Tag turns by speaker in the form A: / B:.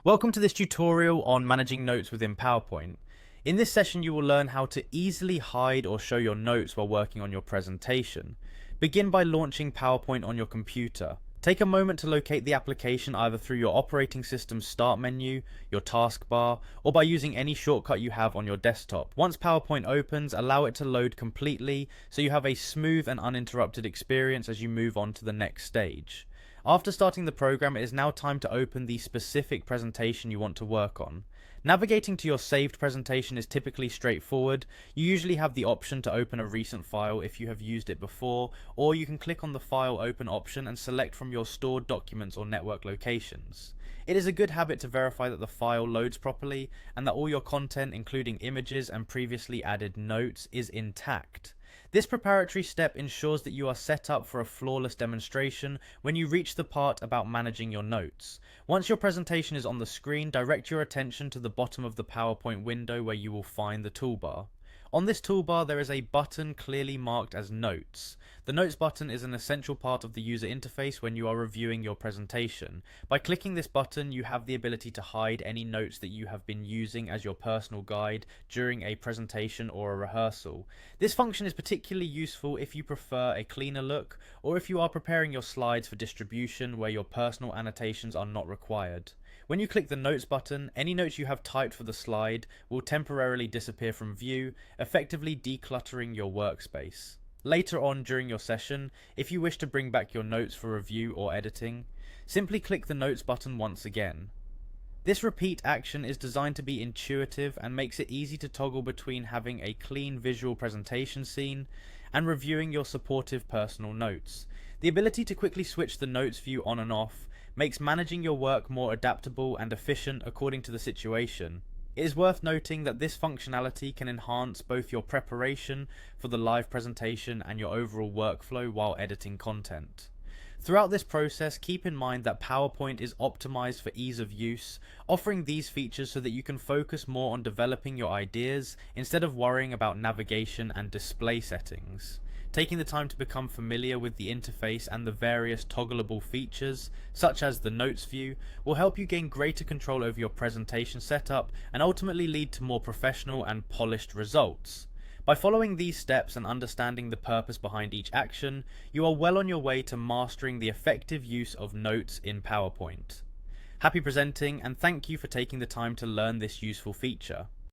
A: Welcome to this tutorial on managing notes within PowerPoint. In this session you will learn how to easily hide or show your notes while working on your presentation. Begin by launching PowerPoint on your computer. Take a moment to locate the application either through your operating system's start menu, your taskbar, or by using any shortcut you have on your desktop. Once PowerPoint opens, allow it to load completely so you have a smooth and uninterrupted experience as you move on to the next stage. After starting the program, it is now time to open the specific presentation you want to work on. Navigating to your saved presentation is typically straightforward. You usually have the option to open a recent file if you have used it before, or you can click on the File Open option and select from your stored documents or network locations. It is a good habit to verify that the file loads properly and that all your content, including images and previously added notes, is intact. This preparatory step ensures that you are set up for a flawless demonstration when you reach the part about managing your notes. Once your presentation is on the screen, direct your attention to the bottom of the PowerPoint window where you will find the toolbar. On this toolbar there is a button clearly marked as Notes. The Notes button is an essential part of the user interface when you are reviewing your presentation. By clicking this button, you have the ability to hide any notes that you have been using as your personal guide during a presentation or a rehearsal. This function is particularly useful if you prefer a cleaner look, or if you are preparing your slides for distribution where your personal annotations are not required. When you click the Notes button, any notes you have typed for the slide will temporarily disappear from view, effectively decluttering your workspace. Later on during your session, if you wish to bring back your notes for review or editing, simply click the Notes button once again. This repeat action is designed to be intuitive and makes it easy to toggle between having a clean visual presentation scene and reviewing your supportive personal notes. The ability to quickly switch the notes view on and off makes managing your work more adaptable and efficient according to the situation. It is worth noting that this functionality can enhance both your preparation for the live presentation and your overall workflow while editing content. Throughout this process, keep in mind that PowerPoint is optimized for ease of use, offering these features so that you can focus more on developing your ideas instead of worrying about navigation and display settings. Taking the time to become familiar with the interface and the various toggleable features, such as the Notes view, will help you gain greater control over your presentation setup and ultimately lead to more professional and polished results. By following these steps and understanding the purpose behind each action, you are well on your way to mastering the effective use of notes in PowerPoint. Happy presenting, and thank you for taking the time to learn this useful feature.